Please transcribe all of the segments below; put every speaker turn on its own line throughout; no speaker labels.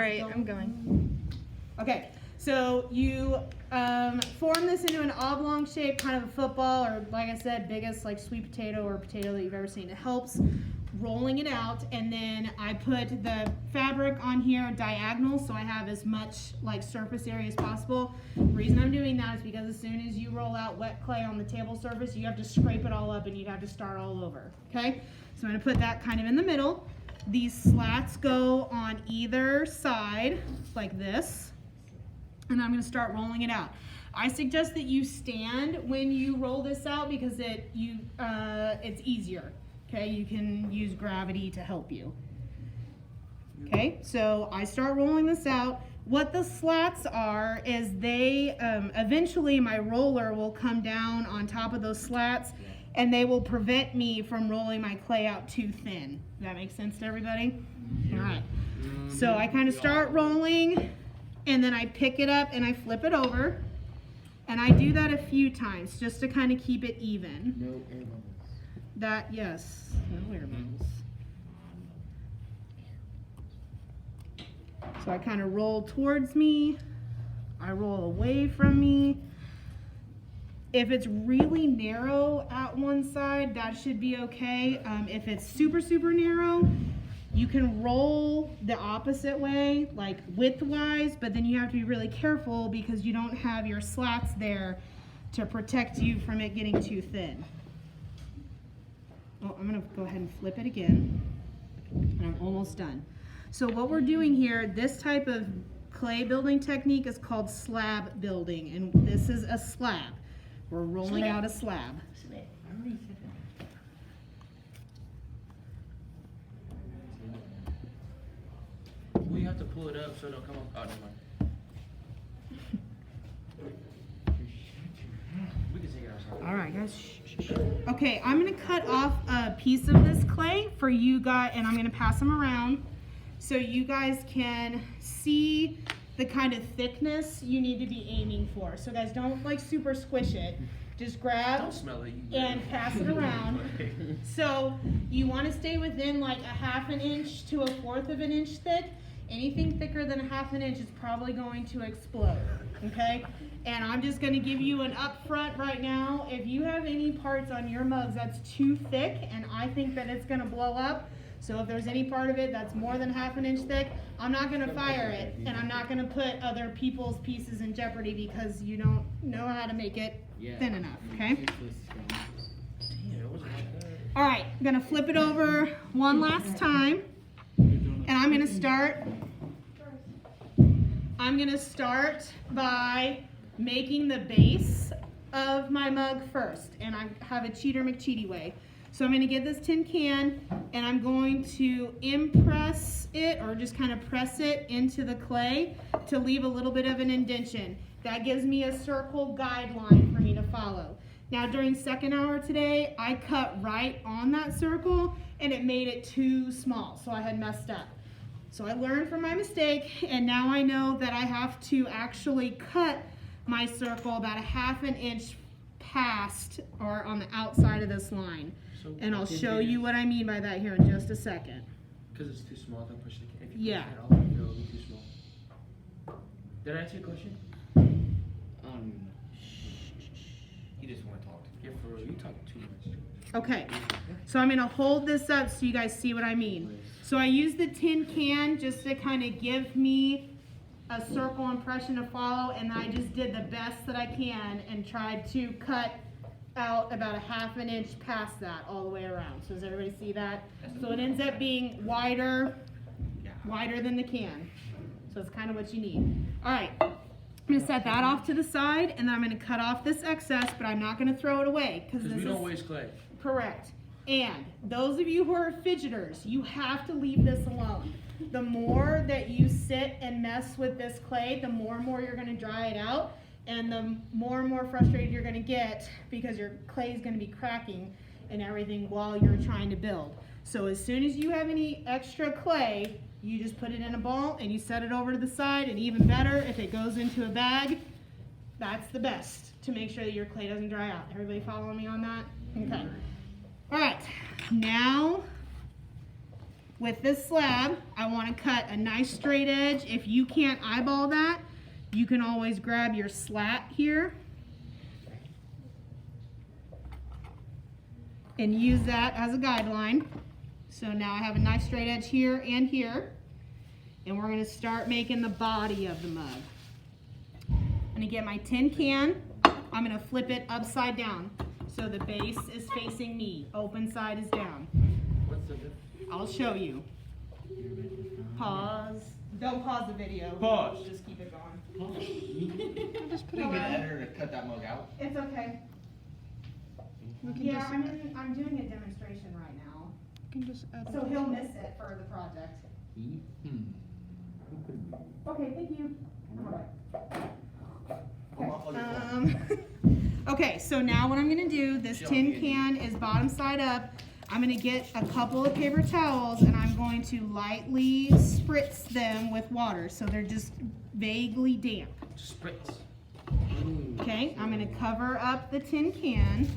All right, I'm going.
Okay, so you form this into an oblong shape, kind of a football, or like I said, biggest like sweet potato or potato that you've ever seen. It helps rolling it out, and then I put the fabric on here diagonal, so I have as much like surface area as possible. The reason I'm doing that is because as soon as you roll out wet clay on the table surface, you have to scrape it all up and you'd have to start all over, okay? So I'm gonna put that kind of in the middle. These slats go on either side, like this, and I'm gonna start rolling it out. I suggest that you stand when you roll this out because it's easier, okay? You can use gravity to help you. Okay, so I start rolling this out. What the slats are is they, eventually my roller will come down on top of those slats and they will prevent me from rolling my clay out too thin. Does that make sense to everybody? All right. So I kind of start rolling and then I pick it up and I flip it over. And I do that a few times just to kind of keep it even.
No air bubbles.
Yes, no air bubbles. So I kind of roll towards me. I roll away from me. If it's really narrow at one side, that should be okay. If it's super, super narrow, you can roll the opposite way, like widthwise, but then you have to be really careful because you don't have your slats there to protect you from it getting too thin. Oh, I'm gonna go ahead and flip it again, and I'm almost done. So what we're doing here, this type of clay building technique is called slab building, and this is a slab. We're rolling out a slab.
We have to pull it up so it'll come up. Oh, never mind. We can take it ourselves.
All right, guys. Shh, shh, shh. Okay, I'm gonna cut off a piece of this clay for you guys, and I'm gonna pass them around so you guys can see the kind of thickness you need to be aiming for. So guys, don't like super squish it. Just grab
Don't smell it.
and pass it around. So you want to stay within like a 1/2 inch to 1/4 inch thick. Anything thicker than a 1/2 inch is probably going to explode, okay? And I'm just going to give you an upfront right now. If you have any parts on your mugs that's too thick and I think that it's going to blow up, so if there's any part of it that's more than 1/2 inch thick, I'm not going to fire it, and I'm not going to put other people's pieces in jeopardy because you don't know how to make it thin enough, okay? All right, I'm going to flip it over one last time, and I'm going to start by making the base of my mug first, and I have a Cheater McCheaty way. So I'm going to get this tin can and I'm going to impress it or just kind of press it into the clay to leave a little bit of an indentation. That gives me a circle guideline for me to follow. Now during second hour today, I cut right on that circle and it made it too small, so I had messed up. So I learned from my mistake, and now I know that I have to actually cut my circle about a 1/2 inch past or on the outside of this line.
So
And I'll show you what I mean by that here in just a second.
Because it's too small, don't push the can. If you
Yeah.
push it all, it'll be too small. Did I answer your question?
You just want to talk to me.
Yeah, for real. You talk too much.
Okay, so I'm gonna hold this up so you guys see what I mean. So I use the tin can just to kind of give me a circle impression to follow, and I just did the best that I can and tried to cut out about a 1/2 inch past that all the way around. So does everybody see that? So it ends up being wider than the can. So it's kind of what you need. All right, I'm gonna set that off to the side, and then I'm gonna cut off this excess, but I'm not gonna throw it away because
Because
this
we
is
don't waste clay.
correct. And those of you who are fidgeters, you have to leave this alone. The more that you sit and mess with this clay, the more and more you're gonna dry it out, and the more and more frustrated you're gonna get because your clay is gonna be cracking and everything while you're trying to build. So as soon as you have any extra clay, you just put it in a ball and you set it over to the side, and even better, if it goes into a bag, that's the best to make sure that your clay doesn't dry out. Everybody following me on that? Okay. All right, now with this slab, I want to cut a nice straight edge. If you can't eyeball that, you can always grab your slat here and use that as a guideline. So now I have a nice straight edge here and here. And we're going to start making the body of the mug. I'm going to get my tin can. I'm going to flip it upside down. So the base is facing me. Open side is down.
What's the difference?
I'll show you. Pause. Don't pause the video.
Pause.
Just keep it going.
Just put an editor to cut that mug out.
It's okay. Yeah, I'm doing a demonstration right now. So he'll miss it for the project. Okay, thank you. Okay, so now what I'm gonna do, this tin can is bottom side up. I'm gonna get a couple of paper towels and I'm going to lightly spritz them with water so they're just vaguely damp.
Spritz.
Okay, I'm gonna cover up the tin can.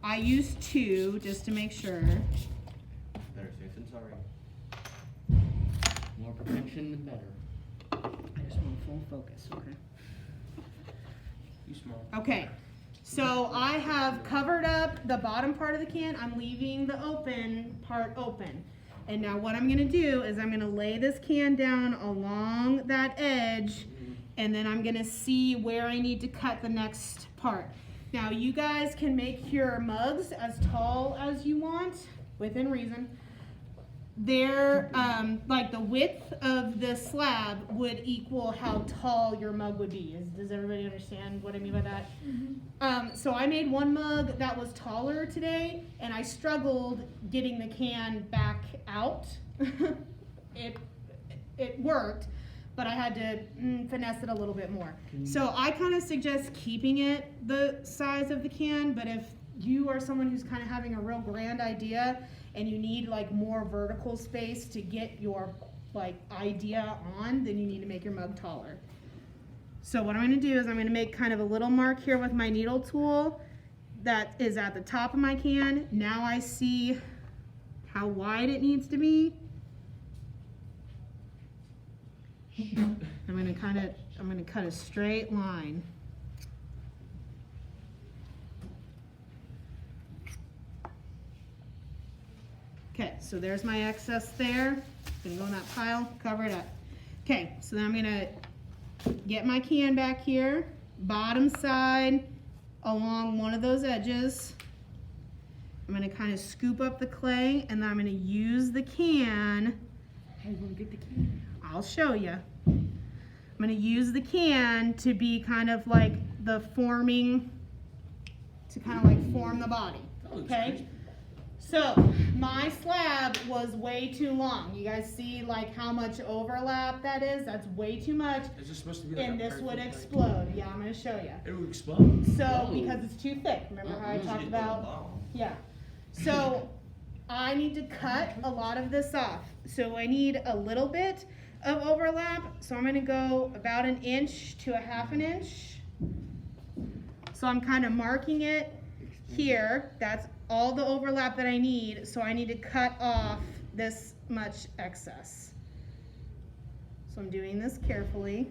I use 2 just to make sure.
Better safe than sorry.
More protection, the better.
I just want full focus, okay?
You small.
Okay, so I have covered up the bottom part of the can. I'm leaving the open part open. And now what I'm gonna do is I'm gonna lay this can down along that edge, and then I'm gonna see where I need to cut the next part. Now you guys can make your mugs as tall as you want, within reason. They're, like the width of the slab would equal how tall your mug would be. Does everybody understand what I mean by that? So I made one mug that was taller today, and I struggled getting the can back out. It worked, but I had to finesse it a little bit more. So I kind of suggest keeping it the size of the can, but if you are someone who's kind of having a real grand idea and you need like more vertical space to get your like idea on, then you need to make your mug taller. So what I'm going to do is I'm going to make kind of a little mark here with my needle tool that is at the top of my can. Now I see how wide it needs to be. I'm going to cut a straight line. Okay, so there's my excess there. Gonna go in that pile, cover it up. Okay, so then I'm gonna get my can back here, bottom side along one of those edges. I'm gonna kind of scoop up the clay, and then I'm gonna use the can.
How you gonna get the can?
I'll show you. I'm gonna use the can to be kind of like the forming, to kind of like form the body, okay? So my slab was way too long. You guys see like how much overlap that is? That's way too much.
Is this supposed to be like
And
a
this would
perfect, like-
explode. Yeah, I'm gonna show you.
It would explode.
So,
Whoa.
because it's too thick. Remember how I talked about? Yeah. So I need to cut a lot of this off. So I need a little bit of overlap. So I'm gonna go about 1 inch to 1/2 inch. So I'm kind of marking it here. That's all the overlap that I need. So I need to cut off this much excess. So I'm doing this carefully.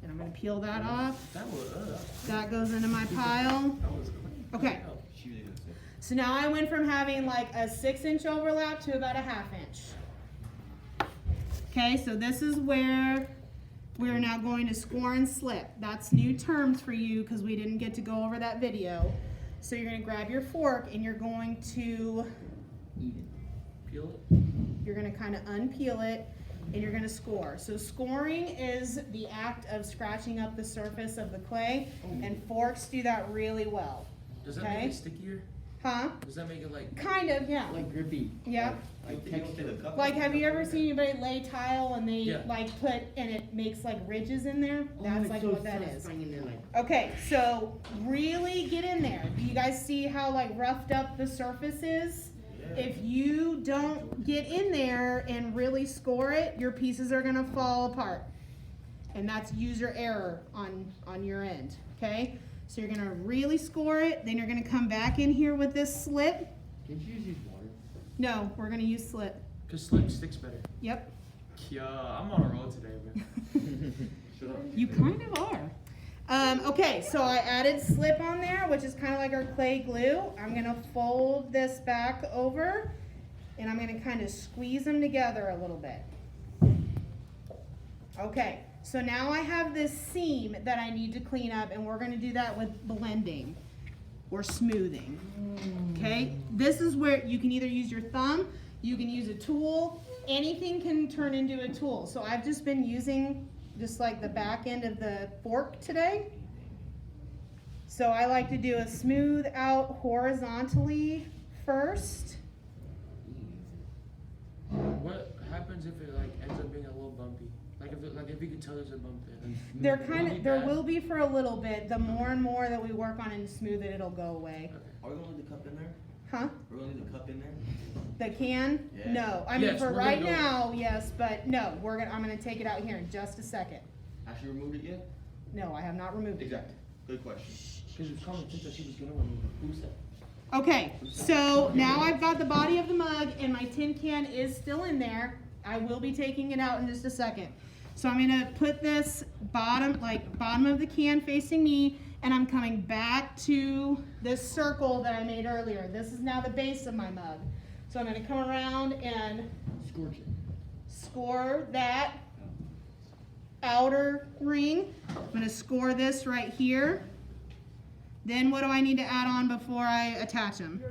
And I'm gonna peel that off.
That was.
That goes into my pile.
That was.
Okay.
She really doesn't say.
So now I went from having like a 6-inch overlap to about 1/2 inch. Okay, so this is where we're now going to score and slip. That's new terms for you because we didn't get to go over that video. So you're gonna grab your fork and you're going to,
Eat it.
Peel it.
you're gonna kind of unpeel it and you're gonna score. So scoring is the act of scratching up the surface of the clay, and forks do that really well.
Does that
Okay.
make it stickier?
Huh?
Does that make it like?
Kind of, yeah.
Like grippy.
Yeah.
Like
You don't
texture.
take a cup?
Like, have you ever seen anybody lay tile and they
Yeah.
like put, and it makes like ridges in there? That's like what that is. Okay, so really get in there. Do you guys see how like roughed up the surface is? If you don't get in there and really score it, your pieces are gonna fall apart. And that's user error on your end, okay? So you're gonna really score it, then you're gonna come back in here with this slip.
Can't you just use water?
No, we're gonna use slip.
Cause slip sticks better.
Yep.
Yeah, I'm on a roll today, man.
Shut up.
You kind of are. Okay, so I added slip on there, which is kind of like our clay glue. I'm gonna fold this back over, and I'm gonna kind of squeeze them together a little bit. Okay, so now I have this seam that I need to clean up, and we're gonna do that with blending or smoothing. Okay, this is where you can either use your thumb, you can use a tool, anything can turn into a tool. So I've just been using just like the back end of the fork today. So I like to do a smooth out horizontally first.
What happens if it like ends up being a little bumpy? Like if you can tell there's a bump there.
There
Will
kind
it be
of, there
bad?
will be for a little bit. The more and more that we work on it and smooth it, it'll go away.
Okay.
Are we gonna leave the cup in there?
Huh?
We're gonna leave the cup in there?
The can?
Yeah.
No. I mean,
Yes,
for
we're gonna
right
go-
now, yes, but no. I'm gonna take it out here in just a second.
Actually removed it yet?
No, I have not removed it.
Exactly. Good question.
Cause it was common sense that she was gonna remove it.
Who's that?
Okay, so now I've got the body of the mug and my tin can is still in there. I will be taking it out in just a second. So I'm gonna put this bottom of the can facing me, and I'm coming back to this circle that I made earlier. This is now the base of my mug. So I'm gonna come around and
Scorch it.
score that outer ring. I'm gonna score this right here. Then what do I need to add on before I attach them?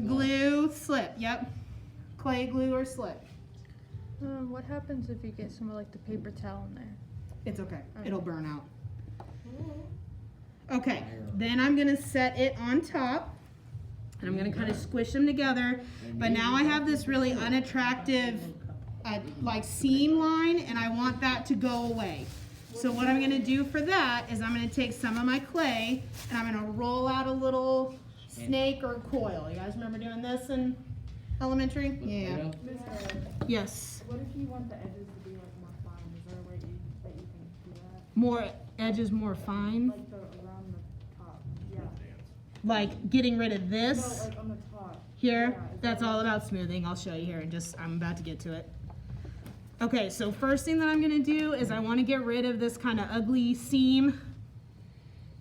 Glue, slip, yep. Clay glue or slip.
What happens if you get some of like the paper towel in there?
It's okay, it'll burn out. Okay, then I'm gonna set it on top, and I'm gonna kind of squish them together. But now I have this really unattractive, like seam line, and I want that to go away. So what I'm gonna do for that is I'm gonna take some of my clay, and I'm gonna roll out a little snake or coil. You guys remember doing this in elementary? Yeah.
Play-Doh?
Yes.
What if you want the edges to be like more fine? Is there a way that you can do that?
More edges, more fine.
Like the around the top. Yeah.
Like getting rid of
No,
this
like on the top.
here.
Yeah, is
That's
that
all about smoothing. I'll show you here and I'm about to get to it. Okay, so first thing that I'm gonna do is I wanna get rid of this kind of ugly seam.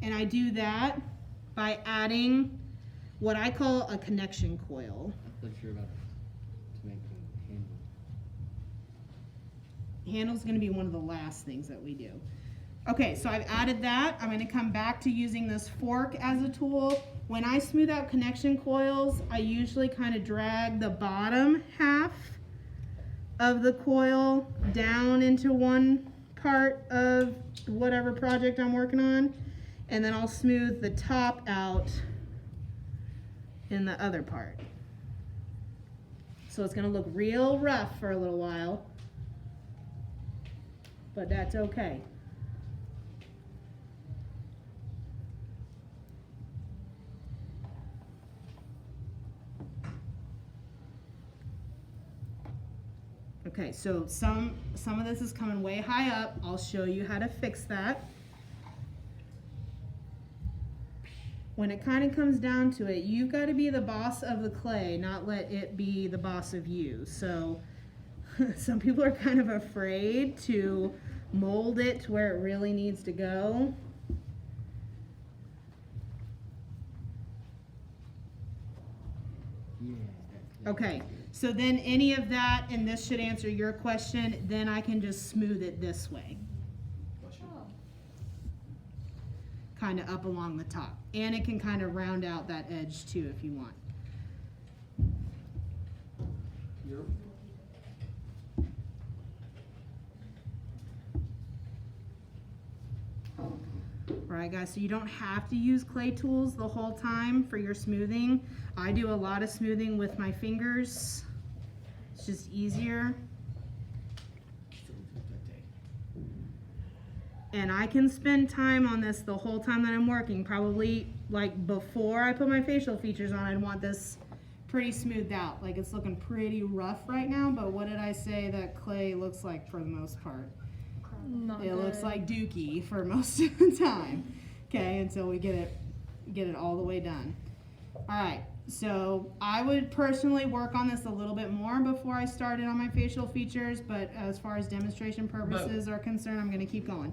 And I do that by adding what I call a connection coil.
I thought you were about to make a handle.
Handle's gonna be one of the last things that we do. Okay, so I've added that. I'm gonna come back to using this fork as a tool. When I smooth out connection coils, I usually kind of drag the bottom half of the coil down into one part of whatever project I'm working on, and then I'll smooth the top out in the other part. So it's gonna look real rough for a little while, but that's okay. Okay, so some of this is coming way high up. I'll show you how to fix that. When it kind of comes down to it, you've got to be the boss of the clay, not let it be the boss of you. So some people are kind of afraid to mold it to where it really needs to go.
Yeah.
Okay, so then any of that, and this should answer your question, then I can just smooth it this way,
Question.
kind of up along the top. And it can kind of round out that edge too if you want.
Yep.
Alright guys, so you don't have to use clay tools the whole time for your smoothing. I do a lot of smoothing with my fingers. It's just easier. And I can spend time on this the whole time that I'm working. Probably like before I put my facial features on, I'd want this pretty smoothed out. Like it's looking pretty rough right now, but what did I say that clay looks like for the most part?
Not
It looks
good.
like dookie for most of the time. Okay, until we get it all the way done. All right. So I would personally work on this a little bit more before I started on my facial features, but as far as demonstration purposes are concerned, I'm gonna keep going.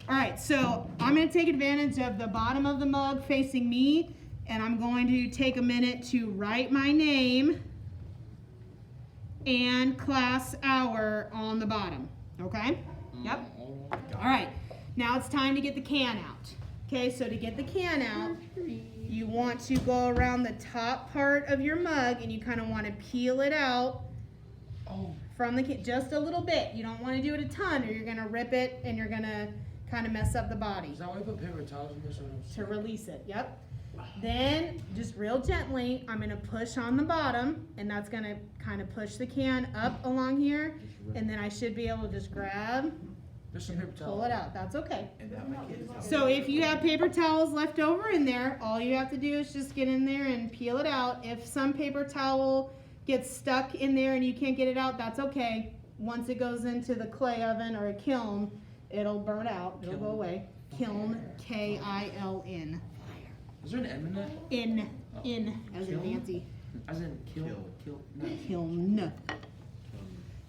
All right, so I'm gonna take advantage of the bottom of the mug facing me, and I'm going to take a minute to write my name and class hour on the bottom, okay? Yep. All right, now it's time to get the can out. Okay, so to get the can out, you want to go around the top part of your mug and you kind of want to peel it out from the can, just a little bit. You don't want to do it a ton or you're going to rip it and you're going to kind of mess up the body.
Is that why you put paper towels in this one?
To release it, yep. Then, just real gently, I'm going to push on the bottom and that's going to kind of push the can up along here. And then I should be able to just grab,
There's some paper towels.
pull it out. That's okay.
And that my kid is
So if you have paper towels left over in there, all you have to do is just get in there and peel it out. If some paper towel gets stuck in there and you can't get it out, that's okay. Once it goes into the clay oven or a kiln, it'll burn out. It'll go away. Kiln, K-I-L-N.
Is there an M in that?
In, as in
Kiln?
Nancy.
As in kill? No.
Kiln.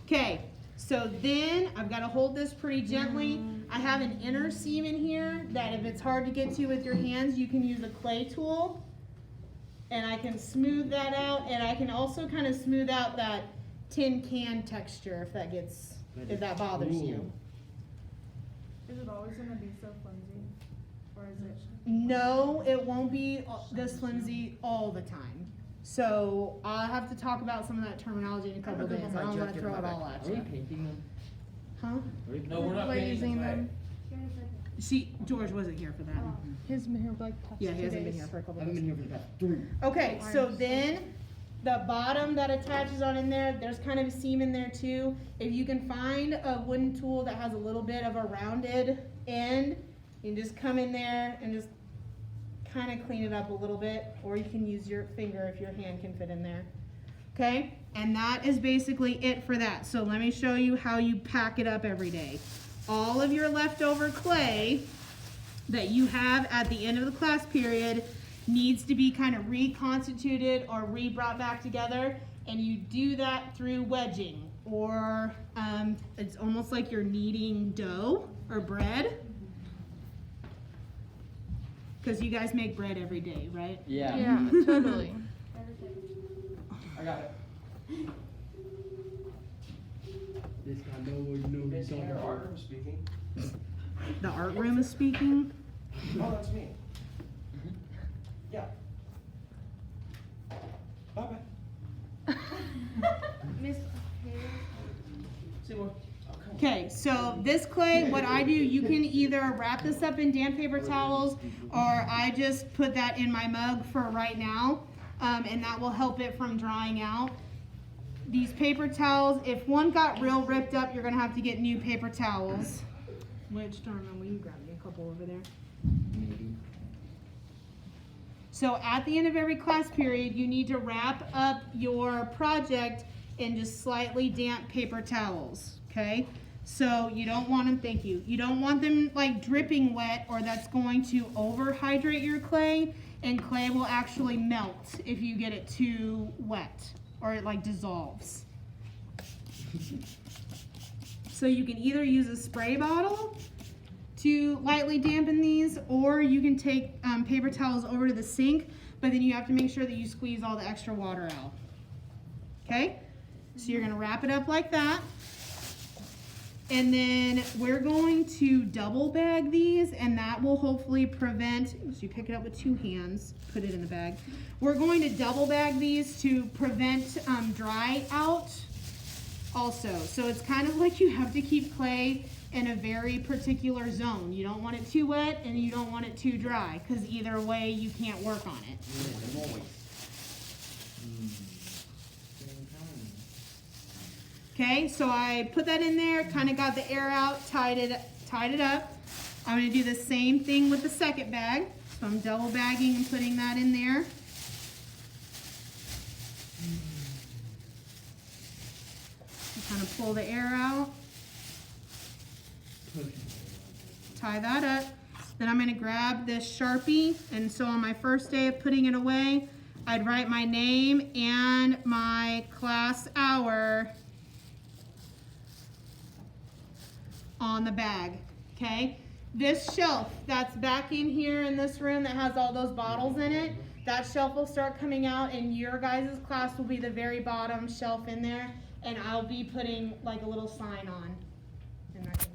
Okay, so then I've got to hold this pretty gently. I have an inner seam in here that if it's hard to get to with your hands, you can use a clay tool. And I can smooth that out, and I can also kind of smooth out that tin can texture if that bothers you.
Is it always gonna be so flimsy? Or is it?
No, it won't be this flimsy all the time. So I'll have to talk about some of that terminology in a couple
I'm gonna
days.
put
I
my
don't want to
jacket
throw
in
it
my
all
back.
at
Are we
you.
painting them?
Huh?
Are we
No, we're not
Like
painting
using
the flag.
them.
George wasn't here for that.
He's been here like past
Yeah, he
2
hasn't been
days.
here for a couple
I haven't
days.
been here for the past 3.
Okay, so then the bottom that attaches on in there, there's kind of a seam in there too. If you can find a wooden tool that has a little bit of a rounded end, you can just come in there and just kind of clean it up a little bit, or you can use your finger if your hand can fit in there. Okay, and that is basically it for that. So let me show you how you pack it up every day. All of your leftover clay that you have at the end of the class period needs to be kind of reconstituted or brought back together, and you do that through wedging, or it's almost like you're kneading dough or bread, because you guys make bread every day, right?
Yeah.
Yeah, totally.
I got it.
This guy knows he's on the art.
Artem speaking.
The art room is speaking.
Oh, that's me. Yeah. Bye-bye.
Miss
Seymour. Oh, come on.
Okay, so this clay, what I do, you can either wrap this up in damp paper towels, or I just put that in my mug for right now, and that will help it from drying out. These paper towels, if one got real ripped up, you're gonna have to get new paper towels. Which, Darnell, will you grab me a couple over there?
Maybe.
So at the end of every class period, you need to wrap up your project in just slightly damp paper towels, okay? So you don't want them, thank you, you don't want them like dripping wet, or that's going to overhydrate your clay, and clay will actually melt if you get it too wet, or it like dissolves. So you can either use a spray bottle to lightly dampen these, or you can take paper towels over to the sink, but then you have to make sure that you squeeze all the extra water out. Okay? So you're gonna wrap it up like that. And then we're going to double bag these, and that will hopefully prevent, so you pick it up with 2 hands, put it in the bag. We're going to double bag these to prevent dry out also. So it's kind of like you have to keep clay in a very particular zone. You don't want it too wet and you don't want it too dry, because either way you can't work on it.
Yeah, moist.
Okay, so I put that in there, kind of got the air out, tied it up. I'm gonna do the same thing with the second bag. So I'm double bagging and putting that in there. Kind of pull the air out, tie that up. Then I'm gonna grab this Sharpie, and so on my first day of putting it away, I'd write my name and my class hour on the bag, okay? This shelf that's back in here in this room that has all those bottles in it, that shelf will start coming out, and your guys' class will be the very bottom shelf in there, and I'll be putting like a little sign on. And I can